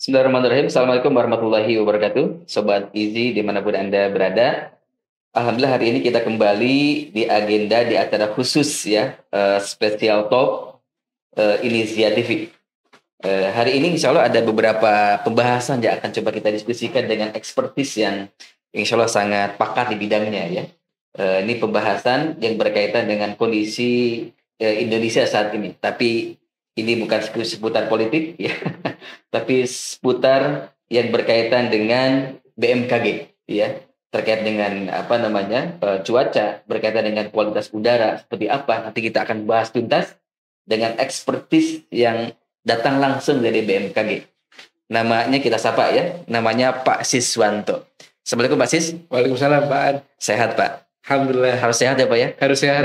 Bismillahirrahmanirrahim. Assalamualaikum warahmatullahi wabarakatuh. Sobat Easy dimanapun Anda berada. Alhamdulillah hari ini kita kembali di agenda di acara khusus ya. Special Talk Inisiatif. Hari ini insya Allah ada beberapa pembahasan yang akan coba kita diskusikan dengan ekspertis yang insya Allah sangat pakar di bidangnya ya. Ini pembahasan yang berkaitan dengan kondisi Indonesia saat ini. Tapi ini bukan seputar politik ya, tapi seputar yang berkaitan dengan BMKG ya, terkait dengan cuaca, berkaitan dengan kualitas udara seperti apa. Nanti kita akan bahas tuntas dengan ekspertis yang datang langsung dari BMKG. Namanya kita sapa ya, namanya Pak Siswanto. Assalamualaikum Pak Sis. Waalaikumsalam Pak An. Sehat Pak? Alhamdulillah. Harus sehat ya Pak ya? Harus sehat.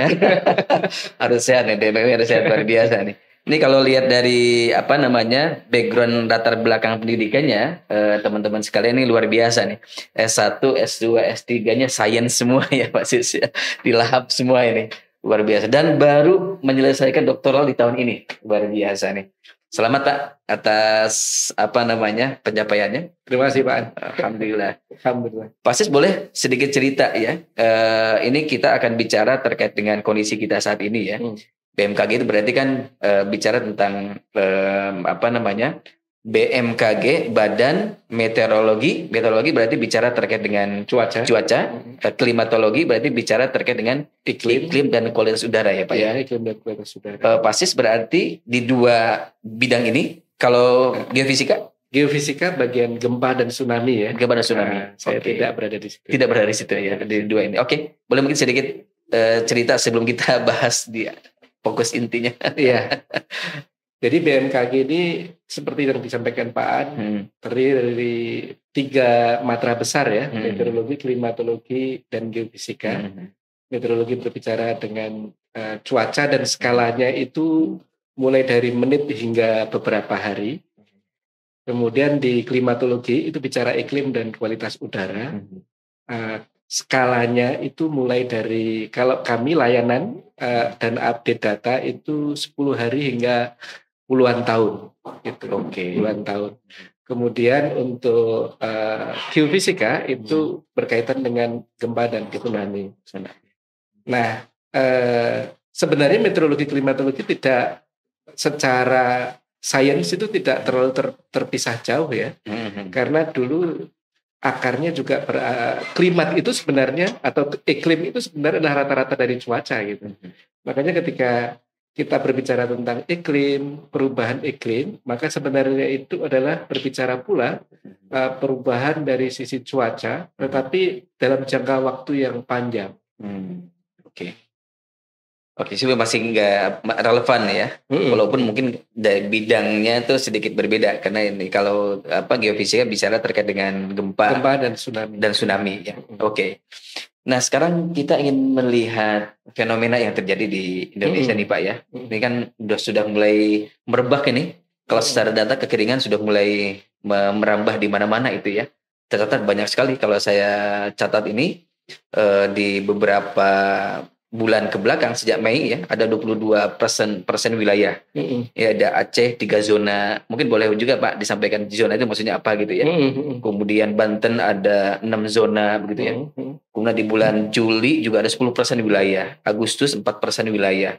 Harus sehat nih, DPW harus sehat luar biasa nih. Ini kalau lihat dari background latar belakang pendidikannya, teman-teman sekalian ini luar biasa nih. S1, S2, S3-nya sains semua ya Pak Sis ya. Dilahap semua ini. Luar biasa. Dan baru menyelesaikan doktoral di tahun ini. Luar biasa nih. Selamat Pak atas pencapaiannya. Terima kasih Pak An. Alhamdulillah. Alhamdulillah. Pak Sis boleh sedikit cerita ya. Ini kita akan bicara terkait dengan kondisi kita saat ini ya. BMKG itu berarti kan bicara tentang BMKG, Badan Meteorologi. Meteorologi berarti bicara terkait dengan cuaca. Klimatologi berarti bicara terkait dengan iklim dan kualitas udara ya Pak ya. Iklim dan kualitas udara. Pak Sis berarti di dua bidang ini. Kalau Geofisika bagian gempa dan tsunami ya. Gempa dan tsunami. Saya tidak berada di situ. Tidak berada di situ ya, di dua ini. Oke, boleh mungkin sedikit cerita sebelum kita bahas di fokus intinya. Iya. Jadi BMKG ini seperti yang disampaikan Pak An, terdiri dari 3 matra besar ya, meteorologi, klimatologi, dan geofisika. Meteorologi berbicara dengan cuaca dan skalanya itu mulai dari menit hingga beberapa hari. Kemudian di klimatologi itu bicara iklim dan kualitas udara. Skalanya itu mulai dari, kalau kami layanan dan update data itu 10 hari hingga puluhan tahun. Gitu. Puluhan tahun. Kemudian untuk geofisika itu berkaitan dengan gempa dan tsunami. Nah, sebenarnya meteorologi klimatologi tidak secara sains itu tidak terlalu terpisah jauh ya. Karena dulu akarnya juga klimat itu sebenarnya atau iklim itu sebenarnya adalah rata-rata dari cuaca gitu. Makanya ketika kita berbicara tentang iklim, perubahan iklim, maka sebenarnya itu adalah berbicara pula perubahan dari sisi cuaca, tetapi dalam jangka waktu yang panjang. Oke, sih masih nggak relevan ya. Walaupun mungkin dari bidangnya itu sedikit berbeda karena ini kalau geofisika bicara terkait dengan gempa dan tsunami. Ya. Oke. Nah, sekarang kita ingin melihat fenomena yang terjadi di Indonesia nih Pak ya. Ini kan sudah mulai merebak ini. Kalau secara data kekeringan sudah mulai merambah di mana-mana itu ya. Tercatat banyak sekali kalau saya catat ini di beberapa bulan ke belakang sejak Mei ya ada 22% wilayah. Ya ada Aceh 3 zona. Mungkin boleh juga Pak disampaikan zona itu maksudnya apa gitu ya. Kemudian Banten ada 6 zona begitu ya. Kemudian di bulan Juli juga ada 10% wilayah. Agustus 4% wilayah.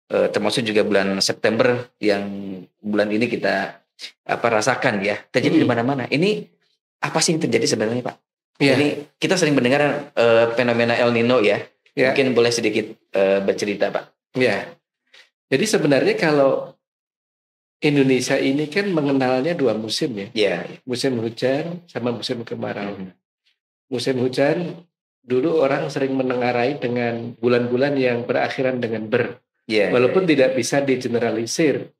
Termasuk juga bulan September yang bulan ini kita rasakan ya. Terjadi di mana-mana. Ini apa sih yang terjadi sebenarnya Pak? Ini kita sering mendengar fenomena El Nino ya. Mungkin boleh sedikit bercerita Pak. Ya. Jadi sebenarnya kalau Indonesia ini kan mengenalnya 2 musim ya. Musim hujan sama musim kemarau. Musim hujan dulu orang sering menengarai dengan bulan-bulan yang berakhiran dengan ber. Walaupun tidak bisa digeneralisir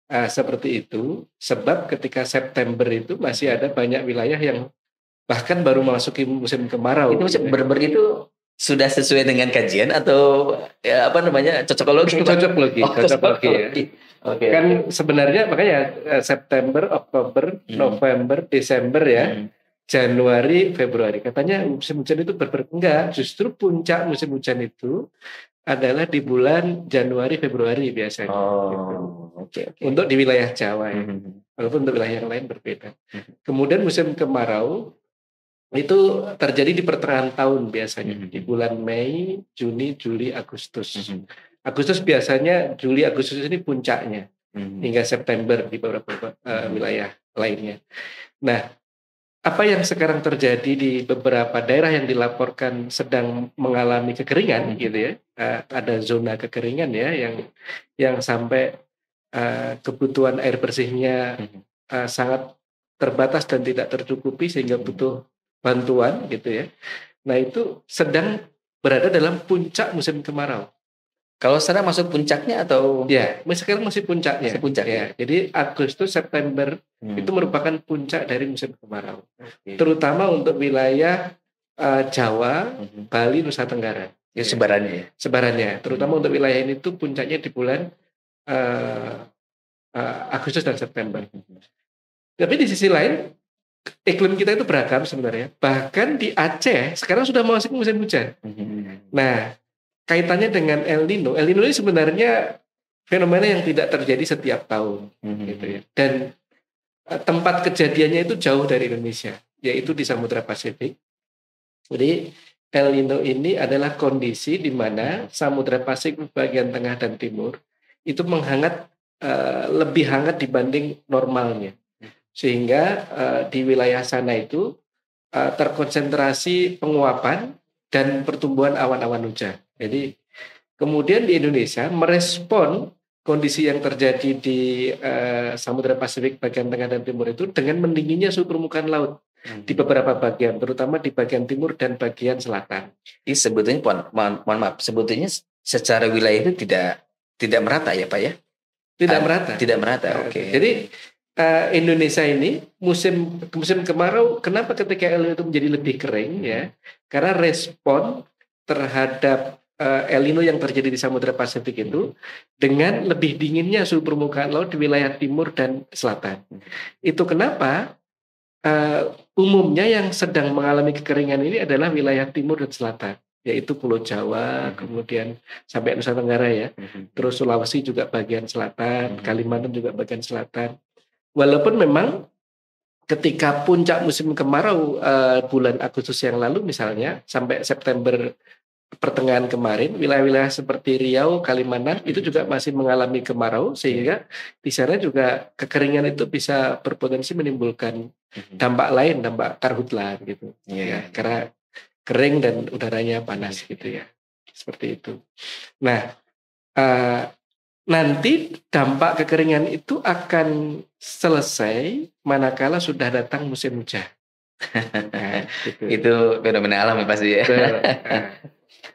seperti itu, sebab ketika September itu masih ada banyak wilayah yang bahkan baru memasuki musim kemarau. Itu musim ber itu sudah sesuai dengan kajian atau cocokologi? Cocokologi ya. Kan sebenarnya makanya September, Oktober, November, Desember ya, Januari, Februari katanya musim hujan itu enggak, justru puncak musim hujan itu adalah di bulan Januari Februari biasanya. Gitu. Oke. Untuk di wilayah Jawa ya. Walaupun untuk wilayah yang lain berbeda. Kemudian musim kemarau itu terjadi di pertengahan tahun biasanya, di bulan Mei, Juni, Juli, Agustus. Agustus biasanya, Juli, Agustus ini puncaknya hingga September di beberapa wilayah lainnya. Nah, apa yang sekarang terjadi di beberapa daerah yang dilaporkan sedang mengalami kekeringan, gitu ya, ada zona kekeringan ya, yang sampai kebutuhan air bersihnya sangat terbatas dan tidak tercukupi sehingga butuh bantuan, gitu ya. Nah, itu sedang berada dalam puncak musim kemarau. Kalau sekarang masuk puncaknya atau? Ya, sekarang masih puncaknya. Masih puncak, ya. Jadi Agustus September itu merupakan puncak dari musim kemarau, terutama untuk wilayah Jawa, Bali, Nusa Tenggara. Ya, sebarannya. Terutama untuk wilayah ini tuh puncaknya di bulan Agustus dan September. Tapi di sisi lain, iklim kita itu beragam sebenarnya. Bahkan di Aceh sekarang sudah masuk musim hujan. Nah, kaitannya dengan El Nino. El Nino ini sebenarnya fenomena yang tidak terjadi setiap tahun, gitu ya. Dan tempat kejadiannya itu jauh dari Indonesia, yaitu di Samudra Pasifik. Jadi El Nino ini adalah kondisi di mana Samudra Pasifik bagian tengah dan timur itu menghangat, lebih hangat dibanding normalnya, sehingga di wilayah sana itu terkonsentrasi penguapan dan pertumbuhan awan-awan hujan. Jadi kemudian di Indonesia merespon kondisi yang terjadi di Samudra Pasifik bagian tengah dan timur itu dengan meningginya suhu permukaan laut di beberapa bagian, terutama di bagian timur dan bagian selatan. Ini sebetulnya, mohon maaf, sebetulnya secara wilayah itu tidak merata ya Pak ya? Tidak merata. Oke. Jadi Indonesia ini musim kemarau, kenapa ketika El Nino itu menjadi lebih kering ya? Karena respon terhadap El Nino yang terjadi di Samudra Pasifik itu dengan lebih dinginnya suhu permukaan laut di wilayah timur dan selatan. Itu kenapa umumnya yang sedang mengalami kekeringan ini adalah wilayah timur dan selatan, yaitu Pulau Jawa, kemudian sampai Nusa Tenggara ya, terus Sulawesi juga bagian selatan, Kalimantan juga bagian selatan. Walaupun memang ketika puncak musim kemarau bulan Agustus yang lalu misalnya sampai September pertengahan kemarin, wilayah-wilayah seperti Riau, Kalimantan itu juga masih mengalami kemarau, sehingga di sana juga kekeringan itu bisa berpotensi menimbulkan dampak lain, dampak karhutla gitu. Ya, karena kering dan udaranya panas gitu ya. Seperti itu. Nah, nanti dampak kekeringan itu akan selesai manakala sudah datang musim hujan. Nah, gitu. Itu fenomena alam ya pasti ya.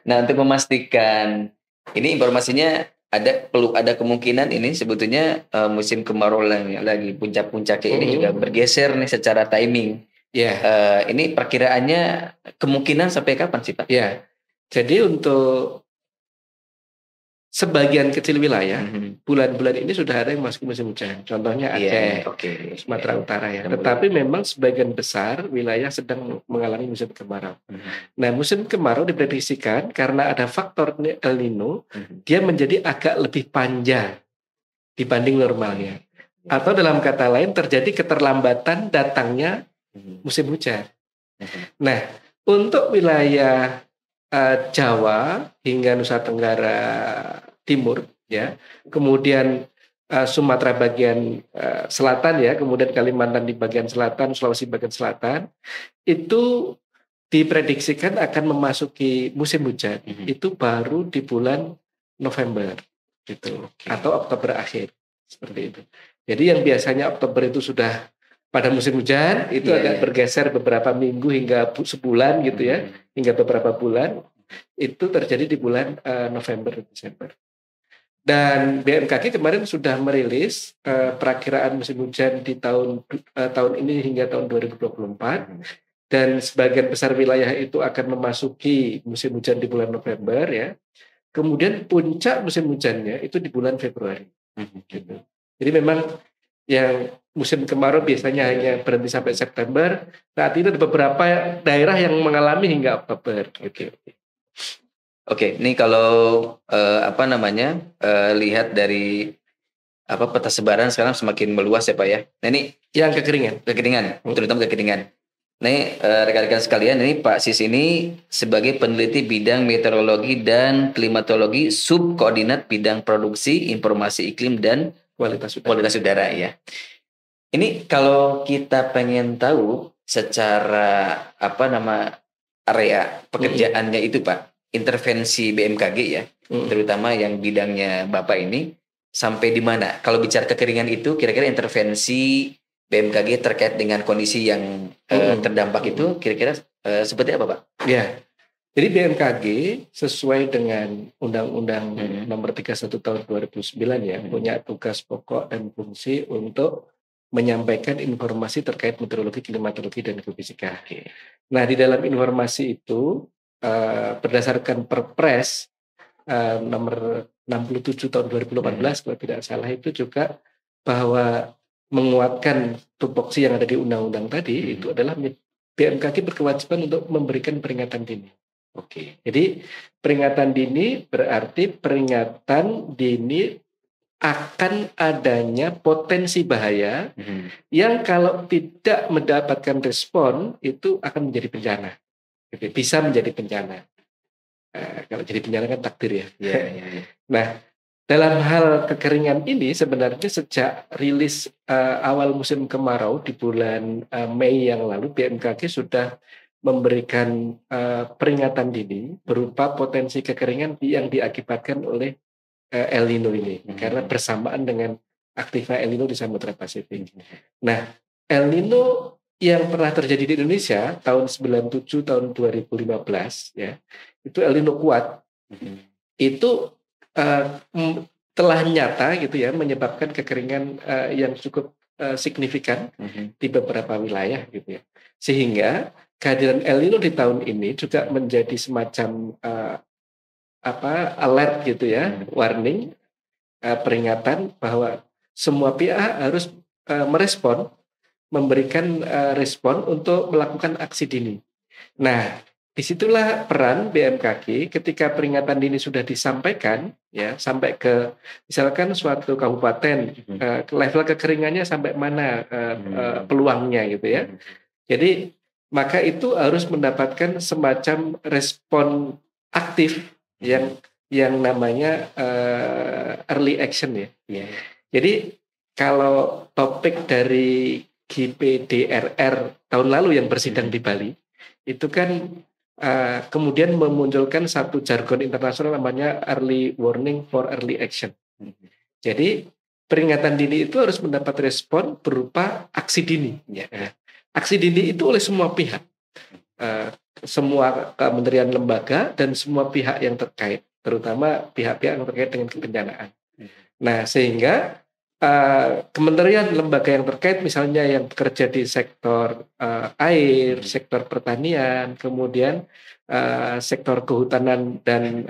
Nah, untuk memastikan ini informasinya perlu ada kemungkinan ini sebetulnya musim kemarau lagi puncak-puncaknya ini juga bergeser nih secara timing. Ya. Ini perkiraannya kemungkinan sampai kapan sih Pak? Ya. Jadi untuk sebagian kecil wilayah, bulan-bulan ini sudah ada yang masuk musim hujan. Contohnya Aceh, Sumatera Utara ya. Tetapi memang sebagian besar wilayah sedang mengalami musim kemarau. Nah, musim kemarau diprediksikan karena ada faktor El Nino, dia menjadi agak lebih panjang dibanding normalnya. Atau dalam kata lain terjadi keterlambatan datangnya musim hujan. Nah, untuk wilayah Jawa hingga Nusa Tenggara Timur ya, kemudian Sumatera bagian selatan ya, kemudian Kalimantan di bagian selatan, Sulawesi bagian selatan, itu diprediksikan akan memasuki musim hujan itu baru di bulan November gitu, atau Oktober akhir seperti itu. Jadi yang biasanya Oktober itu sudah pada musim hujan itu agak bergeser beberapa minggu hingga sebulan gitu ya, hingga beberapa bulan itu terjadi di bulan November Desember. Dan BMKG kemarin sudah merilis perakiraan musim hujan di tahun ini hingga tahun 2024, dan sebagian besar wilayah itu akan memasuki musim hujan di bulan November ya. Kemudian puncak musim hujannya itu di bulan Februari. Gitu. Jadi memang yang musim kemarau biasanya hanya berhenti sampai September. Saat ini ada beberapa daerah yang mengalami hingga Oktober. Gitu. Oke, ini kalau lihat dari peta sebaran sekarang semakin meluas ya Pak ya. Nah ini Yang kekeringan. terutama kekeringan. Nih rekan-rekan sekalian, ini Pak Sis ini sebagai peneliti bidang meteorologi dan klimatologi subkoordinat bidang produksi informasi iklim dan kualitas udara ya. Ini kalau kita pengen tahu secara area pekerjaannya itu Pak, intervensi BMKG ya, terutama yang bidangnya Bapak ini sampai di mana? Kalau bicara kekeringan itu kira-kira intervensi BMKG terkait dengan kondisi yang terdampak itu kira-kira seperti apa Pak? Ya, jadi BMKG sesuai dengan Undang-Undang Nomor 31 Tahun 2009 ya, punya tugas pokok dan fungsi untuk menyampaikan informasi terkait meteorologi, klimatologi, dan geofisika. Nah, di dalam informasi itu berdasarkan Perpres nomor 67 tahun 2018 kalau tidak salah, itu juga bahwa menguatkan tupoksi yang ada di undang-undang tadi itu adalah BMKG berkewajiban untuk memberikan peringatan dini. Oke. Jadi peringatan dini berarti peringatan dini akan adanya potensi bahaya yang kalau tidak mendapatkan respon itu akan menjadi bencana. Bisa menjadi bencana. Kalau jadi bencana kan takdir ya. Yeah. Nah, dalam hal kekeringan ini sebenarnya sejak rilis awal musim kemarau di bulan Mei yang lalu, BMKG sudah memberikan peringatan dini berupa potensi kekeringan yang diakibatkan oleh El Nino ini, karena bersamaan dengan aktifnya El Nino di Samudra Pasifik. Nah, El Nino yang pernah terjadi di Indonesia tahun 97 tahun 2015 ya, itu El Nino kuat. Itu telah nyata gitu ya, menyebabkan kekeringan yang cukup signifikan di beberapa wilayah gitu ya. Sehingga kehadiran El Nino di tahun ini juga menjadi semacam alert gitu ya, warning, peringatan bahwa semua pihak harus merespon, memberikan respon untuk melakukan aksi dini. Nah, disitulah peran BMKG ketika peringatan dini sudah disampaikan ya, sampai ke misalkan suatu kabupaten level kekeringannya sampai mana peluangnya gitu ya. Jadi maka itu harus mendapatkan semacam respon aktif yang namanya early action ya. Jadi kalau topik dari GPDRR tahun lalu yang bersidang di Bali itu kan kemudian memunculkan satu jargon internasional namanya early warning for early action. Jadi peringatan dini itu harus mendapat respon berupa aksi dini. Aksi dini itu oleh semua pihak, semua kementerian lembaga dan semua pihak yang terkait, terutama pihak-pihak yang terkait dengan kebencanaan. Nah, sehingga kementerian lembaga yang terkait misalnya yang bekerja di sektor air, sektor pertanian, kemudian sektor kehutanan dan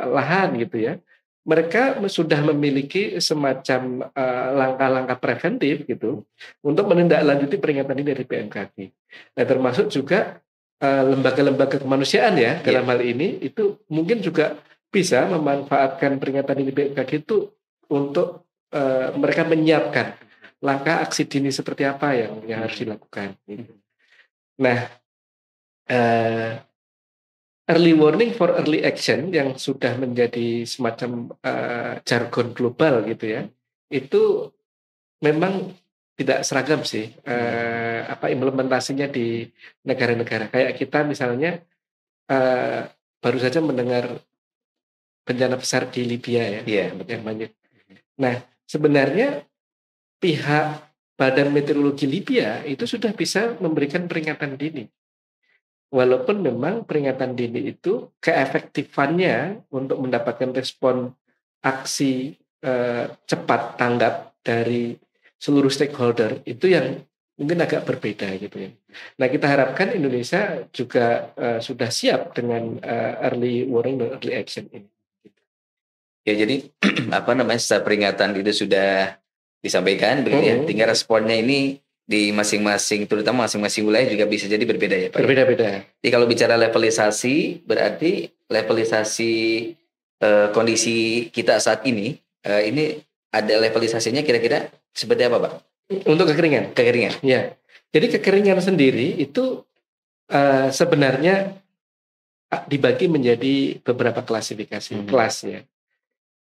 lahan gitu ya, mereka sudah memiliki semacam langkah-langkah preventif gitu untuk menindaklanjuti peringatan ini dari BMKG. Nah, termasuk juga lembaga-lembaga kemanusiaan ya dalam hal ini itu mungkin juga bisa memanfaatkan peringatan ini BMKG itu untuk mereka menyiapkan langkah aksi dini seperti apa yang harus dilakukan. Nah, early warning for early action yang sudah menjadi semacam jargon global gitu ya, itu memang tidak seragam sih implementasinya di negara-negara. Kayak kita misalnya baru saja mendengar bencana besar di Libya ya, yang banyak. Nah, sebenarnya pihak Badan Meteorologi Libya itu sudah bisa memberikan peringatan dini. Walaupun memang peringatan dini itu keefektifannya untuk mendapatkan respon aksi cepat tanggap dari seluruh stakeholder itu yang mungkin agak berbeda gitu ya. Nah, kita harapkan Indonesia juga sudah siap dengan early warning dan early action ini. Ya, jadi setelah peringatan itu sudah disampaikan begitu ya, tinggal responnya ini di masing-masing, terutama masing-masing wilayah juga bisa jadi berbeda ya Pak. Berbeda-beda. Jadi kalau bicara levelisasi, berarti levelisasi kondisi kita saat ini ada levelisasinya kira-kira seperti apa Pak? Untuk kekeringan. Kekeringan. Ya. Jadi kekeringan sendiri itu sebenarnya dibagi menjadi beberapa klasifikasi kelas ya.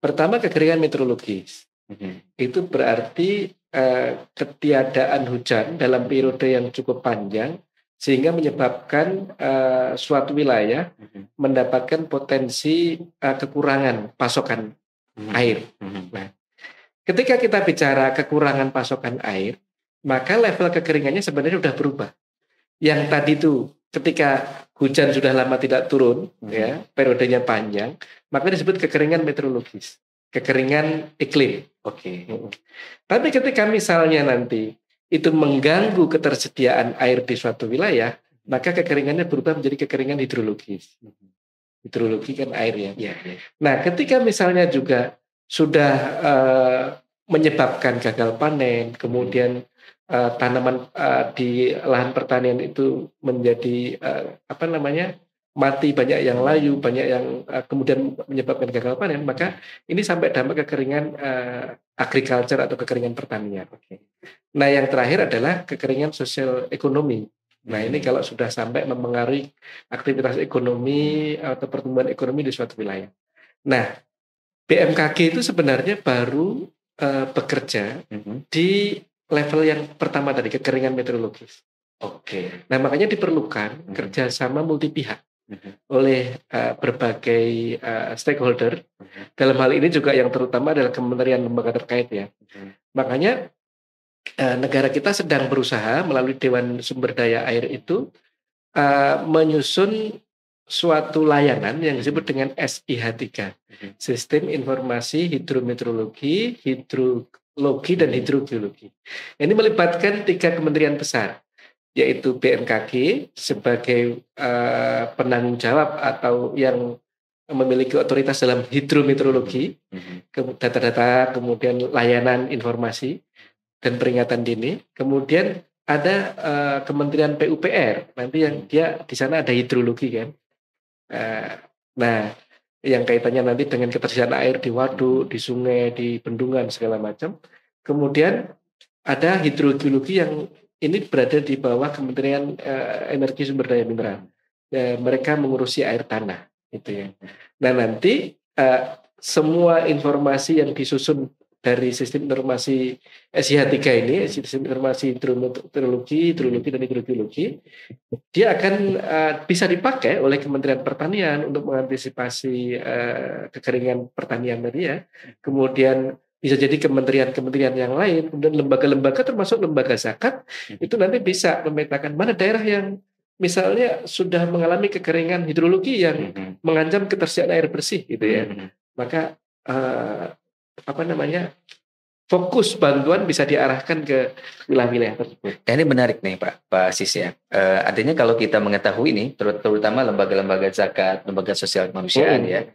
Pertama kekeringan meteorologis. Itu berarti ketiadaan hujan dalam periode yang cukup panjang sehingga menyebabkan suatu wilayah mendapatkan potensi kekurangan pasokan air. Nah, ketika kita bicara kekurangan pasokan air, maka level kekeringannya sebenarnya sudah berubah. Yang tadi itu ketika hujan sudah lama tidak turun, ya periodenya panjang, maka disebut kekeringan meteorologis, kekeringan iklim. Oke. Tapi ketika misalnya nanti itu mengganggu ketersediaan air di suatu wilayah, maka kekeringannya berubah menjadi kekeringan hidrologis. Hidrologi kan air ya. Ya. Nah, ketika misalnya juga sudah menyebabkan gagal panen, kemudian tanaman di lahan pertanian itu menjadi mati, banyak yang layu, banyak yang kemudian menyebabkan gagal panen, maka ini sampai dampak kekeringan agriculture atau kekeringan pertanian. Nah, yang terakhir adalah kekeringan sosial ekonomi. Nah, ini kalau sudah sampai mempengaruhi aktivitas ekonomi atau pertumbuhan ekonomi di suatu wilayah. Nah, BMKG itu sebenarnya baru bekerja di level yang pertama tadi, kekeringan meteorologis. Nah, makanya diperlukan kerjasama multi pihak oleh berbagai stakeholder. Dalam hal ini juga yang terutama adalah kementerian lembaga terkait ya. Makanya negara kita sedang berusaha melalui Dewan Sumber Daya Air itu menyusun suatu layanan yang disebut dengan SIH3, Sistem Informasi Hidrometeorologi, Hidrologi dan Hidrogeologi. Ini melibatkan 3 kementerian besar, yaitu BMKG sebagai penanggung jawab atau yang memiliki otoritas dalam hidrometeorologi, data-data, kemudian layanan informasi dan peringatan dini. Kemudian ada Kementerian PUPR, nanti yang dia di sana ada hidrologi kan. Nah, yang kaitannya nanti dengan ketersediaan air di waduk, di sungai, di bendungan segala macam. Kemudian ada hidrogeologi yang ini berada di bawah Kementerian Energi Sumber Daya Mineral. Mereka mengurusi air tanah, itu ya. Nah, nanti semua informasi yang disusun dari sistem informasi SIH3 ini, sistem informasi hidrometeorologi, dan hidrogeologi, dia akan bisa dipakai oleh Kementerian Pertanian untuk mengantisipasi kekeringan pertanian tadi ya. Kemudian bisa jadi kementerian-kementerian yang lain, kemudian lembaga-lembaga termasuk lembaga zakat itu nanti bisa memetakan mana daerah yang misalnya sudah mengalami kekeringan hidrologi yang mengancam ketersediaan air bersih gitu ya. Maka fokus bantuan bisa diarahkan ke wilayah-wilayah tersebut. Ini menarik nih Pak Sis ya. Artinya kalau kita mengetahui ini, terutama lembaga-lembaga zakat, lembaga sosial kemanusiaan ya,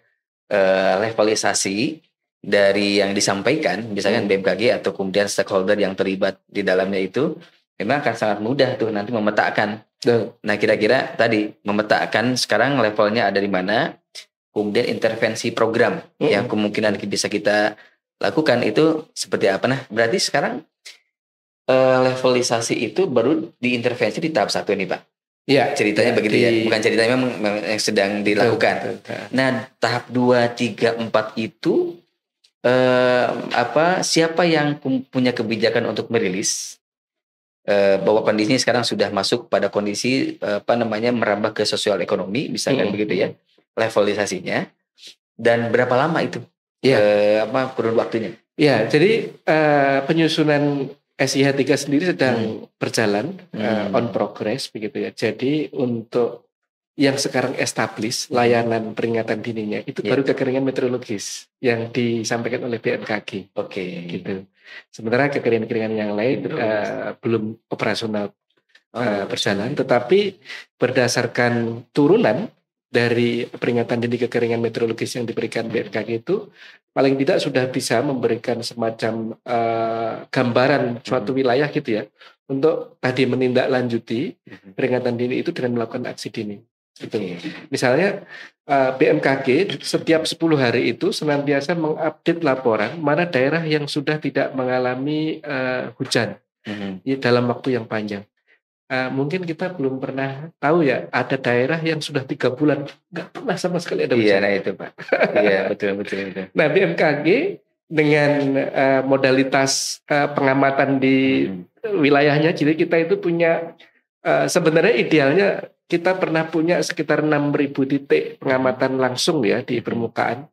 levelisasi dari yang disampaikan, misalkan BMKG atau kemudian stakeholder yang terlibat di dalamnya itu, memang akan sangat mudah tuh nanti memetakan. Nah, kira-kira tadi memetakan sekarang levelnya ada di mana, kemudian intervensi program yang kemungkinan bisa kita lakukan itu seperti apa. Nah, berarti sekarang levelisasi itu baru diintervensi di tahap 1 ini Pak. Ya, ceritanya begitu ya. Bukan ceritanya memang yang sedang dilakukan. Nah, tahap 2, 3, 4 itu siapa yang punya kebijakan untuk merilis bahwa kondisinya sekarang sudah masuk pada kondisi merambah ke sosial ekonomi, misalkan begitu ya, levelisasinya, dan berapa lama itu kurun waktunya? Ya, jadi penyusunan SIH3 sendiri sedang berjalan on progress begitu ya. Jadi untuk yang sekarang establish layanan peringatan dininya itu baru kekeringan meteorologis yang disampaikan oleh BMKG. Gitu. Sementara kekeringan yang lain belum operasional berjalan, tetapi berdasarkan turunan dari peringatan dini kekeringan meteorologis yang diberikan BMKG itu paling tidak sudah bisa memberikan semacam gambaran suatu wilayah gitu ya, untuk tadi menindaklanjuti peringatan dini itu dengan melakukan aksi dini. Gitu. Misalnya BMKG setiap 10 hari itu senantiasa mengupdate laporan mana daerah yang sudah tidak mengalami hujan dalam waktu yang panjang. Mungkin kita belum pernah tahu ya, ada daerah yang sudah 3 bulan nggak pernah sama sekali ada hujan. Iya, nah itu Pak. Iya, betul. Nah, BMKG dengan modalitas pengamatan di wilayahnya, jadi kita itu punya sebenarnya idealnya kita pernah punya sekitar 6.000 titik pengamatan langsung ya di permukaan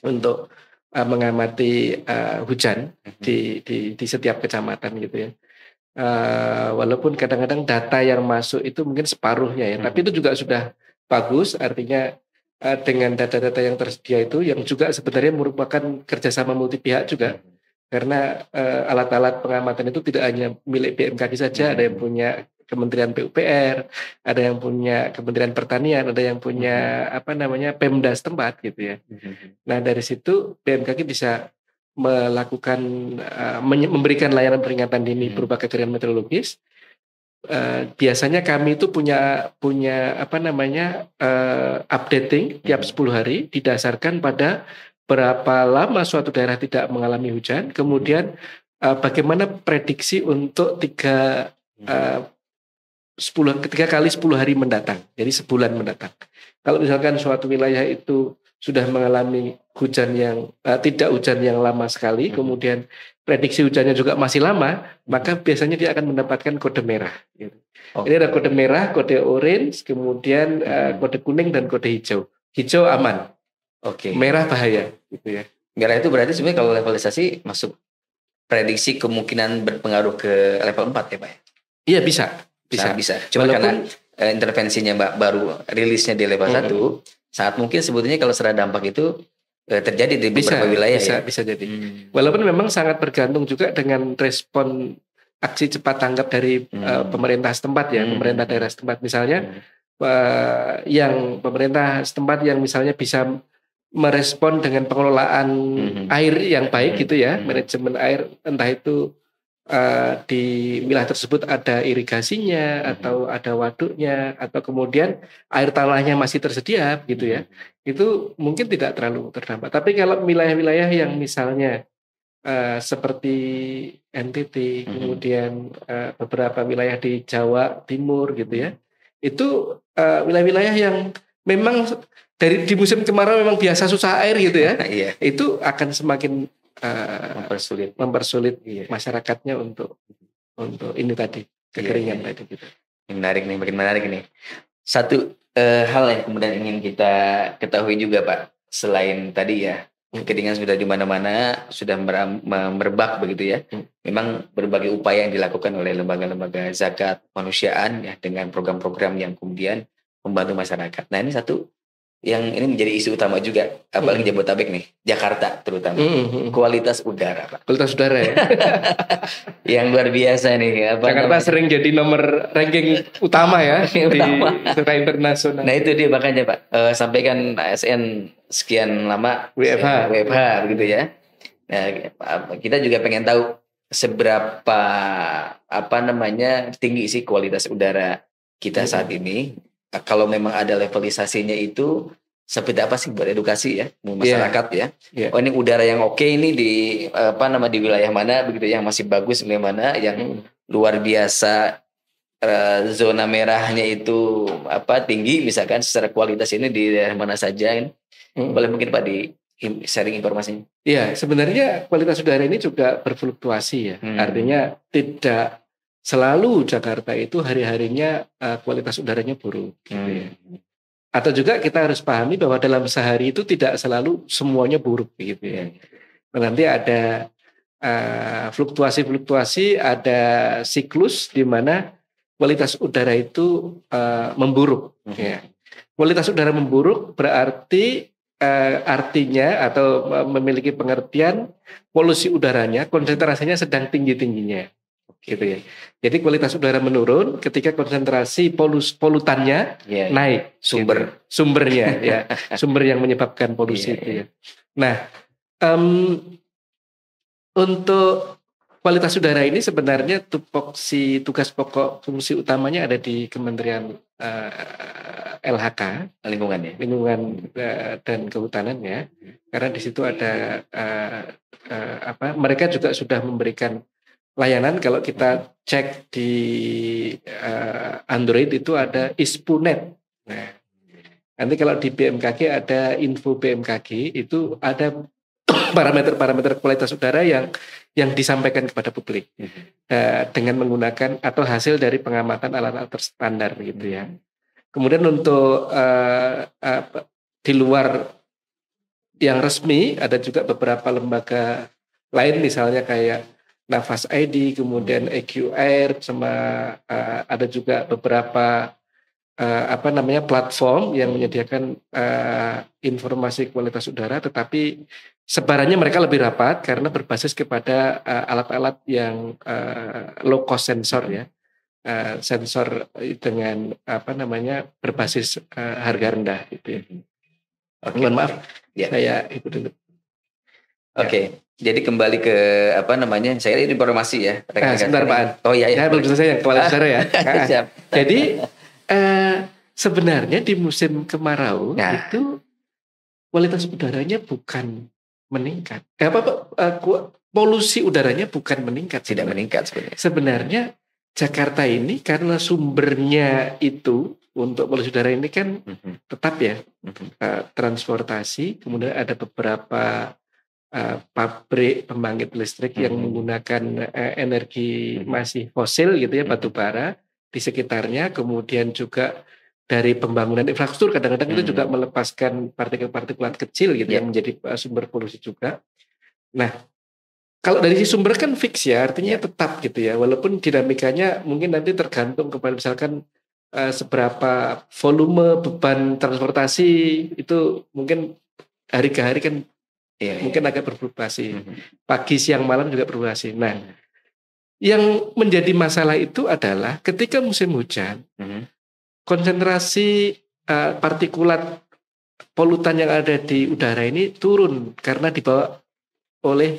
untuk mengamati hujan di setiap kecamatan gitu ya. Walaupun kadang-kadang data yang masuk itu mungkin separuhnya ya, tapi itu juga sudah bagus. Artinya dengan data-data yang tersedia itu yang juga sebenarnya merupakan kerjasama multi pihak juga, karena alat-alat pengamatan itu tidak hanya milik BMKG saja, ada yang punya Kementerian PUPR, ada yang punya Kementerian Pertanian, ada yang punya Pemda setempat gitu ya. Nah dari situ BMKG bisa melakukan memberikan layanan peringatan dini berupa kekeringan meteorologis. Biasanya kami itu punya updating tiap 10 hari didasarkan pada berapa lama suatu daerah tidak mengalami hujan, kemudian bagaimana prediksi untuk 3 kali 10 hari mendatang, jadi sebulan mendatang. Kalau misalkan suatu wilayah itu sudah mengalami hujan yang tidak hujan yang lama sekali, kemudian prediksi hujannya juga masih lama, maka biasanya dia akan mendapatkan kode merah. Gitu. Ini ada kode merah, kode orange, kemudian kode kuning dan kode hijau. Hijau aman, merah bahaya. Gitu ya. Merah itu berarti sebenarnya kalau levelisasi masuk prediksi kemungkinan berpengaruh ke level 4 ya Pak? Iya bisa. Cuma karena intervensinya baru rilisnya di level 1, saat mungkin sebetulnya kalau secara dampak itu terjadi di beberapa wilayah bisa jadi. Walaupun memang sangat bergantung juga dengan respon aksi cepat tanggap dari pemerintah setempat ya, pemerintah daerah setempat misalnya, yang pemerintah setempat yang misalnya bisa merespon dengan pengelolaan air yang baik gitu ya, manajemen air, entah itu di wilayah tersebut ada irigasinya atau ada waduknya atau kemudian air tanahnya masih tersedia gitu ya, itu mungkin tidak terlalu terdampak. Tapi kalau wilayah-wilayah yang misalnya seperti NTT, kemudian beberapa wilayah di Jawa Timur gitu ya, itu wilayah-wilayah yang memang di musim kemarau memang biasa susah air gitu ya, itu akan semakin mempersulit masyarakatnya untuk ini tadi kekeringan tadi gitu. Menarik nih, makin menarik nih. Satu hal yang kemudian ingin kita ketahui juga Pak, selain tadi ya kekeringan sudah di mana-mana, sudah merebak begitu ya. Memang berbagai upaya yang dilakukan oleh lembaga-lembaga zakat kemanusiaan ya dengan program-program yang kemudian membantu masyarakat. Nah ini satu yang ini menjadi isu utama juga, apalagi Jabodetabek nih, Jakarta terutama, kualitas udara Pak. Kualitas udara ya. Yang luar biasa nih. Jakarta sering jadi nomor ranking utama ya di secara internasional. Nah itu dia makanya Pak, sampaikan ASN sekian lama WFH begitu ya. Nah, kita juga pengen tahu seberapa tinggi sih kualitas udara kita saat ini. Kalau memang ada levelisasinya itu seperti apa sih buat edukasi ya masyarakat ya. Oh ini udara yang oke ini di di wilayah mana begitu, yang masih bagus wilayah mana, yang luar biasa zona merahnya itu tinggi misalkan secara kualitas ini di daerah mana saja kan. Boleh mungkin Pak di sharing informasinya. Iya, sebenarnya kualitas udara ini juga berfluktuasi ya. Artinya tidak selalu Jakarta itu hari-harinya kualitas udaranya buruk gitu ya. Atau juga kita harus pahami bahwa dalam sehari itu tidak selalu semuanya buruk gitu ya. Nanti ada fluktuasi-fluktuasi, ada siklus di mana kualitas udara itu memburuk ya. Kualitas udara memburuk berarti artinya atau memiliki pengertian polusi udaranya, konsentrasinya sedang tinggi-tingginya. Gitu ya. Jadi kualitas udara menurun ketika konsentrasi polutannya naik, sumbernya ya, sumber yang menyebabkan polusi itu ya. Nah, untuk kualitas udara ini sebenarnya tugas pokok fungsi utamanya ada di Kementerian LHK, lingkungan dan kehutanan ya, karena di situ ada mereka juga sudah memberikan layanan. Kalau kita cek di Android itu ada ISPUNet. Nah, nanti kalau di BMKG ada info BMKG, itu ada parameter-parameter kualitas udara yang disampaikan kepada publik dengan menggunakan atau hasil dari pengamatan alat-alat terstandar gitu ya. Kemudian untuk di luar yang resmi ada juga beberapa lembaga lain, misalnya kayak Nafas ID, kemudian EQAir, sama ada juga beberapa platform yang menyediakan informasi kualitas udara, tetapi sebarannya mereka lebih rapat karena berbasis kepada alat-alat yang low cost sensor ya, sensor dengan berbasis harga rendah gitu ya. Mohon maaf, saya itu dulu. Oke. Jadi kembali ke saya ini informasi ya. Sebentar Pak. Oh iya. Belum selesai yang kualitas udara ya. Jadi sebenarnya di musim kemarau itu kualitas udaranya bukan meningkat. Polusi udaranya bukan meningkat. Tidak meningkat sebenarnya. Sebenarnya Jakarta ini karena sumbernya itu untuk polusi udara ini kan tetap ya, transportasi, kemudian ada beberapa pabrik pembangkit listrik yang menggunakan energi masih fosil gitu ya, batu bara di sekitarnya, kemudian juga dari pembangunan infrastruktur kadang-kadang itu juga melepaskan partikel-partikulat kecil gitu yang menjadi sumber polusi juga. Nah, kalau dari sisi sumber kan fix ya, artinya tetap gitu ya, walaupun dinamikanya mungkin nanti tergantung kepada misalkan seberapa volume beban transportasi itu mungkin hari ke hari kan mungkin agak berfluktuasi. Pagi, siang, malam juga berfluktuasi. Nah, yang menjadi masalah itu adalah ketika musim hujan, konsentrasi partikulat polutan yang ada di udara ini turun karena dibawa oleh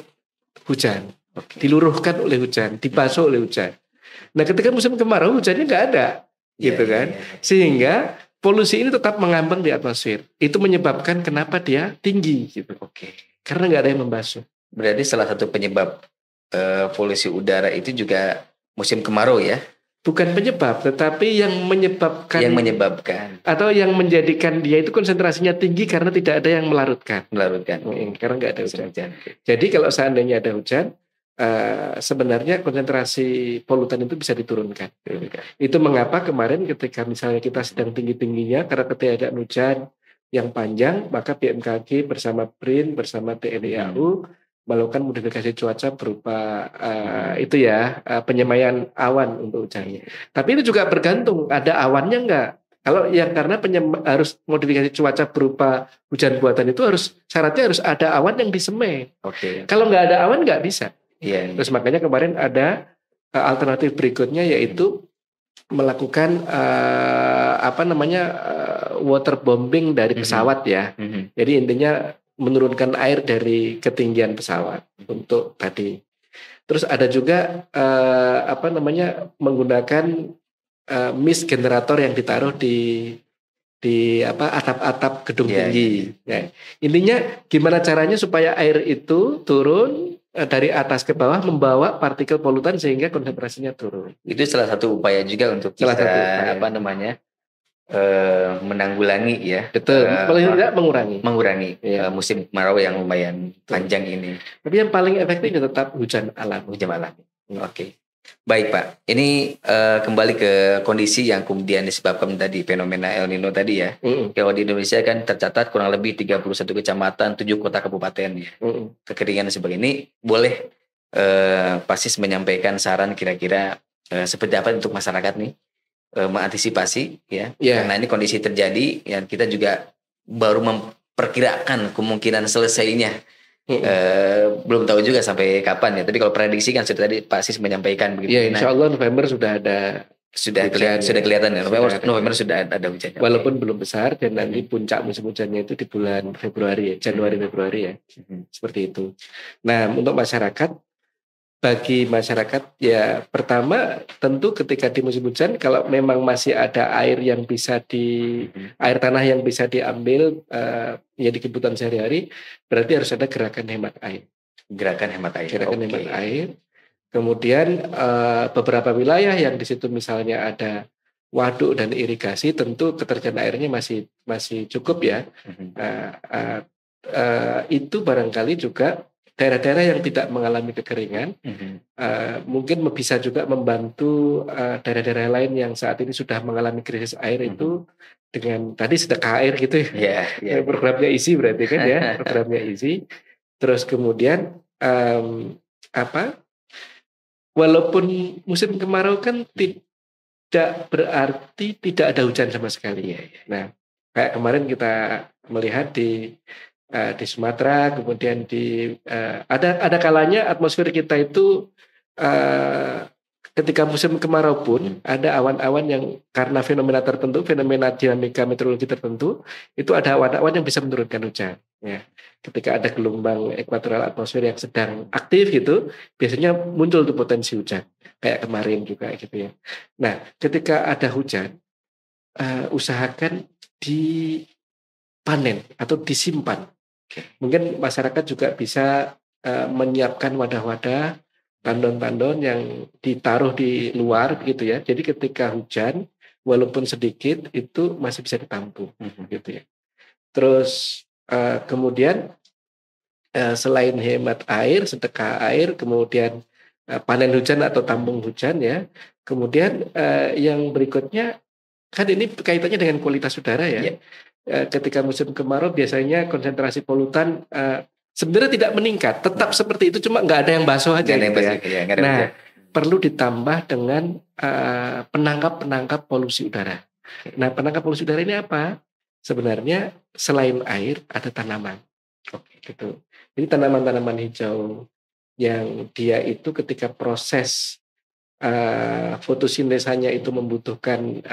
hujan, diluruhkan oleh hujan, dibasuh oleh hujan. Nah, ketika musim kemarau hujannya nggak ada, gitu kan? Sehingga polusi ini tetap mengambang di atmosfer. Itu menyebabkan kenapa dia tinggi, gitu. Karena nggak ada yang membasuh. Berarti salah satu penyebab polusi udara itu juga musim kemarau ya? Bukan penyebab, tetapi yang menyebabkan. Yang menyebabkan. Atau yang menjadikan dia itu konsentrasinya tinggi karena tidak ada yang melarutkan. Karena nggak ada hujan. Jadi kalau seandainya ada hujan, sebenarnya konsentrasi polutan itu bisa diturunkan. Itu mengapa kemarin ketika misalnya kita sedang tinggi-tingginya karena ketiadaan hujan yang panjang, maka BMKG bersama BRIN bersama TNI AU melakukan modifikasi cuaca berupa penyemaian awan untuk hujan. Tapi itu juga bergantung ada awannya enggak. Kalau yang karena harus modifikasi cuaca berupa hujan buatan itu syaratnya harus ada awan yang disemai. Kalau nggak ada awan nggak bisa. Terus makanya kemarin ada alternatif berikutnya yaitu melakukan waterbombing dari pesawat ya. Jadi intinya menurunkan air dari ketinggian pesawat untuk tadi. Terus ada juga menggunakan mist generator yang ditaruh di atap-atap gedung tinggi. Nah, intinya gimana caranya supaya air itu turun dari atas ke bawah membawa partikel polutan sehingga konsentrasinya turun. Itu salah satu upaya juga untuk menanggulangi ya. Betul. Paling tidak mengurangi musim kemarau yang lumayan panjang ini. Tapi yang paling efektif tetap hujan alam. Baik Pak, ini kembali ke kondisi yang kemudian disebabkan tadi fenomena El Nino tadi ya. Kalau di Indonesia kan tercatat kurang lebih 31 kecamatan, 7 kota kabupaten ya. Kekeringan seperti ini, boleh Pak Sis menyampaikan saran kira-kira seperti apa untuk masyarakat nih mengantisipasi ya. Karena ini kondisi terjadi yang kita juga baru memperkirakan kemungkinan selesainya. Belum tahu juga sampai kapan ya. Tapi kalau prediksi kan sudah tadi Pak Sis menyampaikan begitu. Ya, insya Allah November sudah ada sudah kelihatan ya. November sudah ada hujannya. Walaupun belum besar dan nanti puncak musim hujannya itu di bulan Februari ya, Januari Februari ya. Seperti itu. Nah, untuk masyarakat bagi masyarakat ya pertama tentu ketika di musim hujan kalau memang masih ada air yang bisa air tanah yang bisa diambil ya di kebutuhan sehari-hari, berarti harus ada gerakan hemat air. Gerakan hemat air. Gerakan hemat air. Kemudian beberapa wilayah yang di situ misalnya ada waduk dan irigasi, tentu ketersediaan airnya masih cukup ya. Itu barangkali juga daerah-daerah yang tidak mengalami kekeringan, mungkin bisa juga membantu daerah-daerah lain yang saat ini sudah mengalami krisis air itu dengan tadi sedekah air gitu ya. Programnya isi berarti kan ya, programnya isi. Terus kemudian walaupun musim kemarau kan tidak berarti tidak ada hujan sama sekali. Nah, kayak kemarin kita melihat di Sumatera, kemudian ada kalanya atmosfer kita itu ketika musim kemarau pun ada awan-awan yang karena fenomena tertentu, fenomena dinamika meteorologi tertentu, itu ada awan-awan yang bisa menurunkan hujan. Ya. Ketika ada gelombang ekuatorial atmosfer yang sedang aktif gitu, biasanya muncul tuh potensi hujan. Kayak kemarin juga gitu ya. Nah, ketika ada hujan, usahakan dipanen atau disimpan. Mungkin masyarakat juga bisa menyiapkan wadah-wadah, tandon-tandon yang ditaruh di luar gitu ya. Jadi ketika hujan, walaupun sedikit itu masih bisa ditampung gitu ya. Terus kemudian selain hemat air, sedekah air, kemudian panen hujan atau tampung hujan ya. Kemudian yang berikutnya kan ini kaitannya dengan kualitas udara ya. Ketika musim kemarau biasanya konsentrasi polutan sebenarnya tidak meningkat, tetap seperti itu, cuma nggak ada yang basuh aja gitu ya. Nah, perlu ditambah dengan penangkap polusi udara. Nah, penangkap polusi udara ini apa? Sebenarnya selain air ada tanaman, gitu. Jadi tanaman-tanaman hijau yang dia itu ketika proses fotosintesanya itu membutuhkan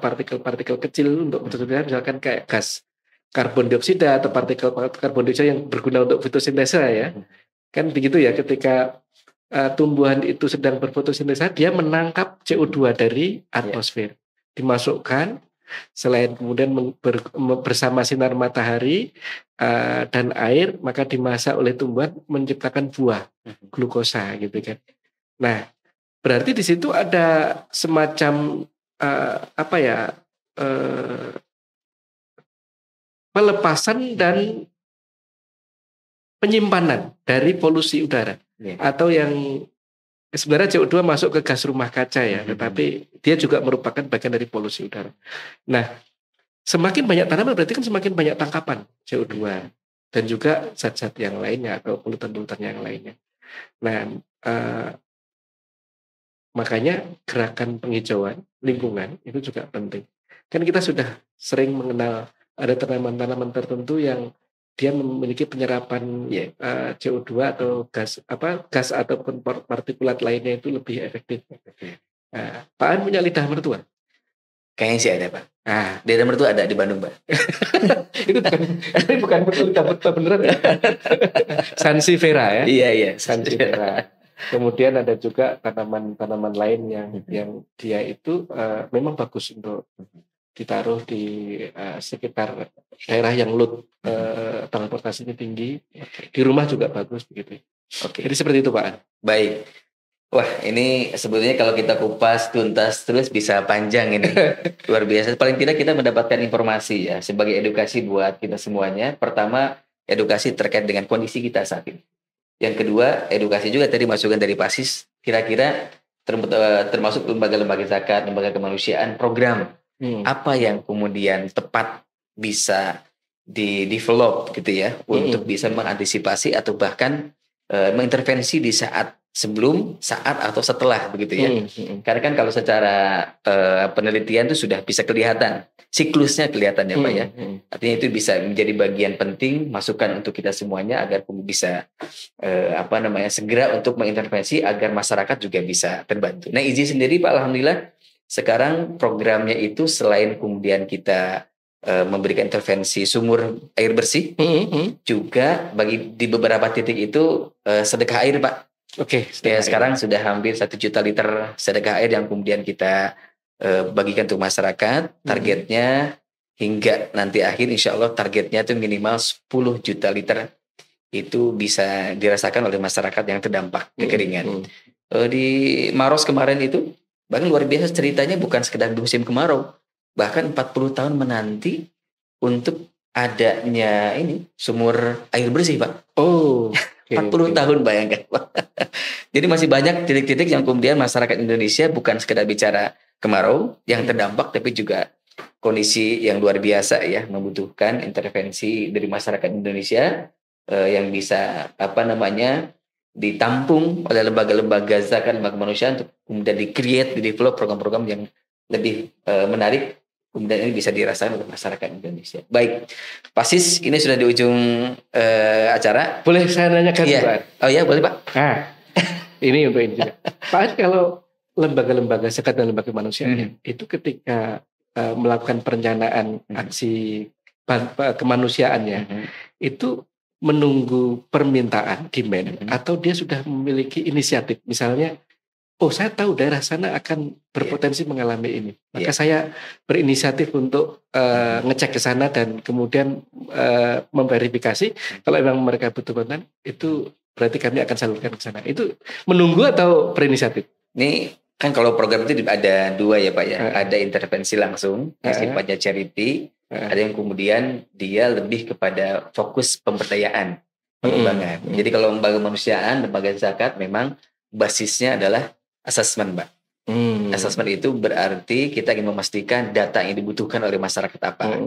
partikel-partikel kecil untuk fotosintesa, misalkan kayak gas karbon dioksida atau partikel karbon dioksida yang berguna untuk fotosintesa ya. Kan begitu ya, ketika tumbuhan itu sedang berfotosintesa, dia menangkap CO2 dari atmosfer. Dimasukkan, selain kemudian bersama sinar matahari dan air, maka dimasak oleh tumbuhan menciptakan buah glukosa gitu kan. Nah, berarti di situ ada semacam pelepasan dan penyimpanan dari polusi udara atau yang sebenarnya CO2 masuk ke gas rumah kaca ya, tetapi dia juga merupakan bagian dari polusi udara. Nah, semakin banyak tanaman berarti kan semakin banyak tangkapan CO2 dan juga zat-zat yang lainnya atau polutan-polutan yang lainnya. Nah, makanya gerakan penghijauan lingkungan itu juga penting. Kan kita sudah sering mengenal ada tanaman-tanaman tertentu yang dia memiliki penyerapan CO2 atau gas ataupun partikulat lainnya itu lebih efektif. Pak An punya lidah mertua? Kayaknya sih ada, Pak. Lidah mertua ada di Bandung, Pak. Itu bukan lidah mertua beneran ya? Sansevieria ya? Iya. Sansevieria. Kemudian ada juga tanaman-tanaman lain yang dia itu memang bagus untuk ditaruh di sekitar daerah yang load transportasinya tinggi. Di rumah juga bagus begitu. Jadi seperti itu, Pak. Baik. Wah, ini sebetulnya kalau kita kupas tuntas terus bisa panjang ini. Luar biasa. Paling tidak kita mendapatkan informasi ya sebagai edukasi buat kita semuanya. Pertama, edukasi terkait dengan kondisi kita saat ini. Yang kedua, edukasi juga tadi masukan dari PASIS, kira-kira termasuk lembaga-lembaga zakat, lembaga kemanusiaan, program apa yang kemudian tepat bisa di-develop gitu ya, untuk bisa mengantisipasi atau bahkan mengintervensi di saat sebelum, saat atau setelah begitu ya. Karena kan kalau secara penelitian itu sudah bisa kelihatan, siklusnya kelihatan ya Pak ya. Artinya itu bisa menjadi bagian penting masukan untuk kita semuanya agar bisa segera untuk mengintervensi agar masyarakat juga bisa terbantu. Nah, IZI sendiri Pak alhamdulillah sekarang programnya itu selain kemudian kita memberikan intervensi sumur air bersih, juga di beberapa titik itu sedekah air Pak. Oke, Ya, sekarang sudah hampir 1 juta liter sedekah air yang kemudian kita bagikan untuk masyarakat. Targetnya hingga nanti akhir insya Allah targetnya itu minimal 10 juta liter itu bisa dirasakan oleh masyarakat yang terdampak kekeringan. Di Maros kemarin itu bahkan luar biasa ceritanya, bukan sekedar di musim kemarau, bahkan 40 tahun menanti untuk adanya ini sumur air bersih, Pak. Oh, 40 tahun, bayangkan. Jadi masih banyak titik-titik yang kemudian masyarakat Indonesia bukan sekedar bicara kemarau yang terdampak, tapi juga kondisi yang luar biasa ya, membutuhkan intervensi dari masyarakat Indonesia yang bisa ditampung oleh lembaga-lembaga zakat, lembaga kemanusiaan untuk kemudian di-create, di-develop program-program yang lebih menarik, kemudian ini bisa dirasakan oleh masyarakat Indonesia. Baik, Pak Sis, ini sudah di ujung acara. Boleh saya nanyakan, Iya. Pak? Oh ya, boleh Pak. Nah, ini untuk ini juga. Pak, kalau lembaga-lembaga zakat dan lembaga kemanusiaan itu ketika melakukan perencanaan aksi kemanusiaannya, itu menunggu permintaan, demand, atau dia sudah memiliki inisiatif, misalnya, oh saya tahu daerah sana akan berpotensi mengalami ini, maka saya berinisiatif untuk ngecek ke sana dan kemudian memverifikasi kalau memang mereka butuh bantuan, itu berarti kami akan salurkan ke sana. Itu menunggu atau berinisiatif? Ini kan kalau program itu ada 2 ya Pak ya, ada intervensi langsung yang sifatnya charity, ada yang kemudian dia lebih kepada fokus pemberdayaan, pengembangan. Jadi kalau lembaga kemanusiaan, lembaga zakat memang basisnya adalah asesmen, Mbak. Asesmen itu berarti kita ingin memastikan data yang dibutuhkan oleh masyarakat apa.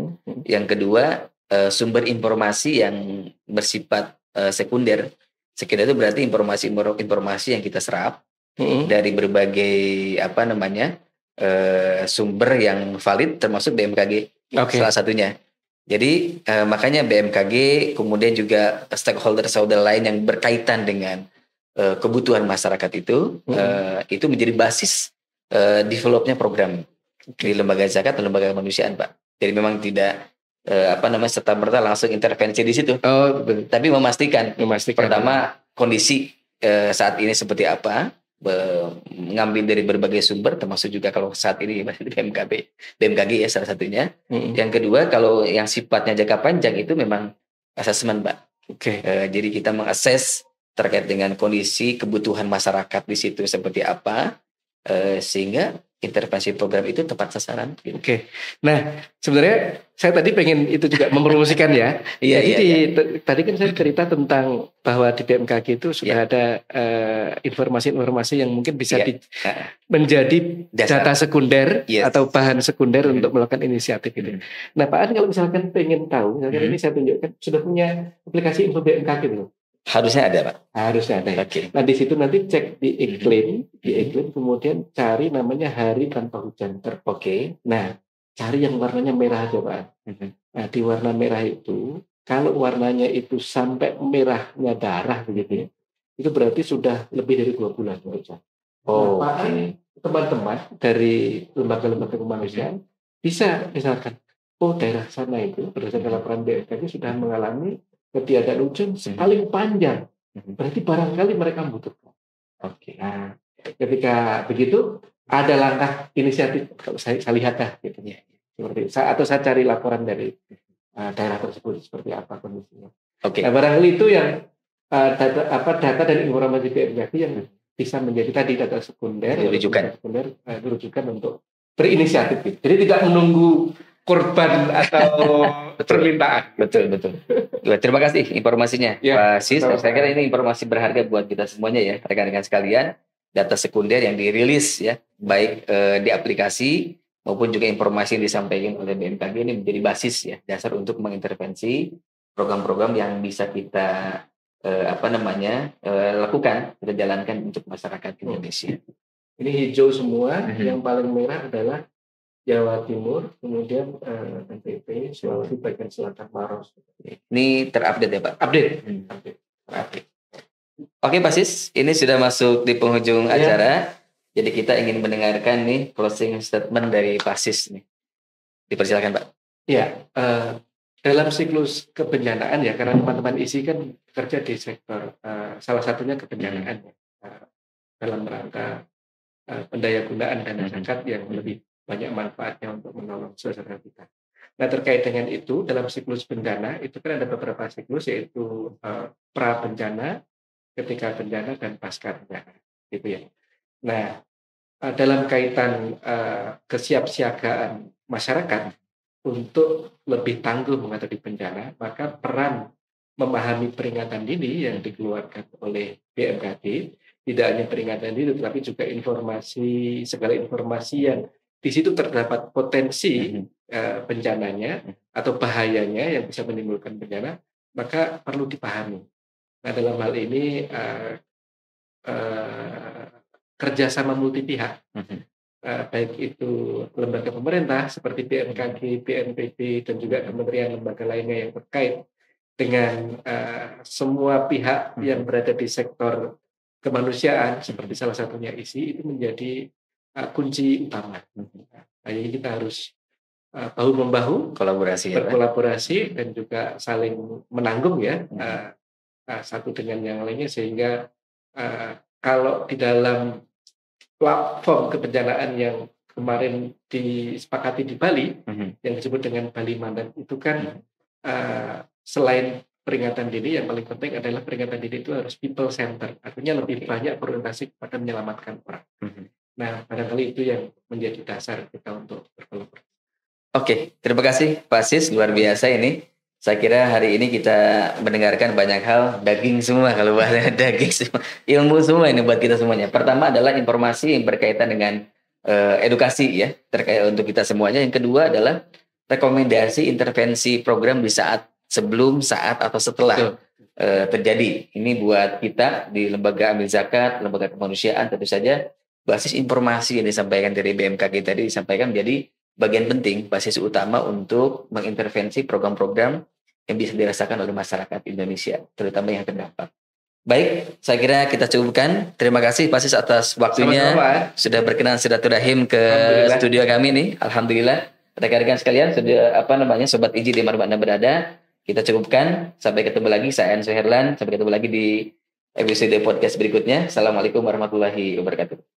Yang kedua, sumber informasi yang bersifat sekunder. Sekunder itu berarti informasi yang kita serap dari berbagai sumber yang valid, termasuk BMKG salah satunya. Jadi makanya BMKG, kemudian juga stakeholder lain yang berkaitan dengan kebutuhan masyarakat itu menjadi basis developnya program di lembaga zakat dan lembaga kemanusiaan, Pak. Jadi memang tidak serta-merta langsung intervensi di situ, tapi memastikan pertama kondisi saat ini seperti apa, mengambil dari berbagai sumber, termasuk juga kalau saat ini BMKG ya salah satunya. Yang kedua, kalau yang sifatnya jangka panjang itu memang asesmen, Pak. Jadi kita mengakses terkait dengan kondisi kebutuhan masyarakat di situ seperti apa, sehingga intervensi program itu tepat sasaran. Nah, sebenarnya saya tadi pengen itu juga mempromosikan ya. Tadi kan saya cerita tentang bahwa di BMKG itu sudah ada informasi-informasi yang mungkin bisa menjadi data sekunder atau bahan sekunder untuk melakukan inisiatif itu. Nah, Pak An, kalau misalkan pengen tahu, misalkan ini saya tunjukkan sudah punya aplikasi info BMKG belum? Harusnya ada, Pak. Harusnya ada. Nah, di situ nanti cek di iklim, kemudian cari namanya hari tanpa hujan. Nah, cari yang warnanya merah aja, Pak. Nah, di warna merah itu, kalau warnanya itu sampai merahnya darah begitu ya, itu berarti sudah lebih dari 2 bulan hujan. Teman-teman dari lembaga-lembaga kemanusiaan bisa misalkan, daerah sana itu berdasarkan laporan BMKG sudah mengalami ketiadaan hujan paling panjang, berarti barangkali mereka membutuhkan. Nah, ketika begitu ada langkah inisiatif, kalau saya lihat gitu ya, seperti atau saya cari laporan dari daerah tersebut seperti apa kondisinya. Nah, barangkali itu yang data dan informasi BMKG yang bisa menjadi tadi data sekunder, rujukan untuk berinisiatif. Jadi tidak menunggu korban atau permintaan. Betul. Terima kasih informasinya, Pak Sis. Saya kira ini informasi berharga buat kita semuanya ya, rekan-rekan sekalian. Data sekunder yang dirilis ya, baik di aplikasi maupun juga informasi yang disampaikan oleh BMKG ini menjadi basis ya, dasar untuk mengintervensi program-program yang bisa kita lakukan, kita jalankan untuk masyarakat Indonesia. Ini hijau semua, yang paling merah adalah Jawa Timur, kemudian NTB, Sulawesi bagian selatan, Maros. Ini terupdate ya Pak? Update. Oke Pak Sis, ini sudah masuk di penghujung acara. Jadi kita ingin mendengarkan nih closing statement dari Pak Sis nih. Dipersilakan Pak. Ya, dalam siklus kebencanaan ya, karena teman-teman ISI kan kerja di sektor salah satunya kebencanaan. uh, dalam rangka pendayagunaan dana zakat yang lebih banyak manfaatnya untuk menolong saudara kita. Nah, terkait dengan itu, dalam siklus bencana itu kan ada beberapa siklus, yaitu pra bencana, ketika bencana, dan pasca bencana, gitu ya. Nah, dalam kaitan kesiapsiagaan masyarakat untuk lebih tangguh menghadapi bencana, maka peran memahami peringatan dini yang dikeluarkan oleh BMKG, tidak hanya peringatan dini, tetapi juga segala informasi yang di situ terdapat potensi bencananya atau bahayanya yang bisa menimbulkan bencana, maka perlu dipahami. Nah, dalam hal ini kerjasama multi pihak, baik itu lembaga pemerintah seperti BMKG, BNPB, dan juga kementerian lembaga lainnya yang terkait dengan semua pihak yang berada di sektor kemanusiaan, seperti salah satunya ISI, itu menjadi kunci utama. Nah, jadi kita harus bahu-membahu, berkolaborasi, dan juga saling menanggung ya, satu dengan yang lainnya, sehingga kalau di dalam platform kebencanaan yang kemarin disepakati di Bali, yang disebut dengan Bali Mandat, itu kan selain peringatan dini, yang paling penting adalah peringatan dini itu harus people center, artinya lebih banyak berorientasi kepada menyelamatkan orang. Nah, barangkali itu yang menjadi dasar kita untuk berkolaborasi. Oke, terima kasih Pak Sis, luar biasa ini. Saya kira hari ini kita mendengarkan banyak hal, daging semua kalau bahasanya daging semua, ilmu semua ini buat kita semuanya. Pertama adalah informasi yang berkaitan dengan edukasi ya, terkait untuk kita semuanya. Yang kedua adalah rekomendasi intervensi program di saat sebelum, saat, atau setelah terjadi. Ini buat kita di Lembaga Amil Zakat, Lembaga Kemanusiaan, tentu saja basis informasi yang disampaikan dari BMKG tadi disampaikan menjadi bagian penting, basis utama untuk mengintervensi program-program yang bisa dirasakan oleh masyarakat Indonesia, terutama yang terdampak. Baik, saya kira kita cukupkan. Terima kasih Pak Sis atas waktunya. Sama-sama. Sudah berkenan silaturahim ke studio kami nih. Alhamdulillah. Rekan-rekan sekalian, sobat IJI di mana berada, kita cukupkan. Sampai ketemu lagi. Saya Enzo Herlan. Sampai ketemu lagi di episode podcast berikutnya. Assalamualaikum warahmatullahi wabarakatuh.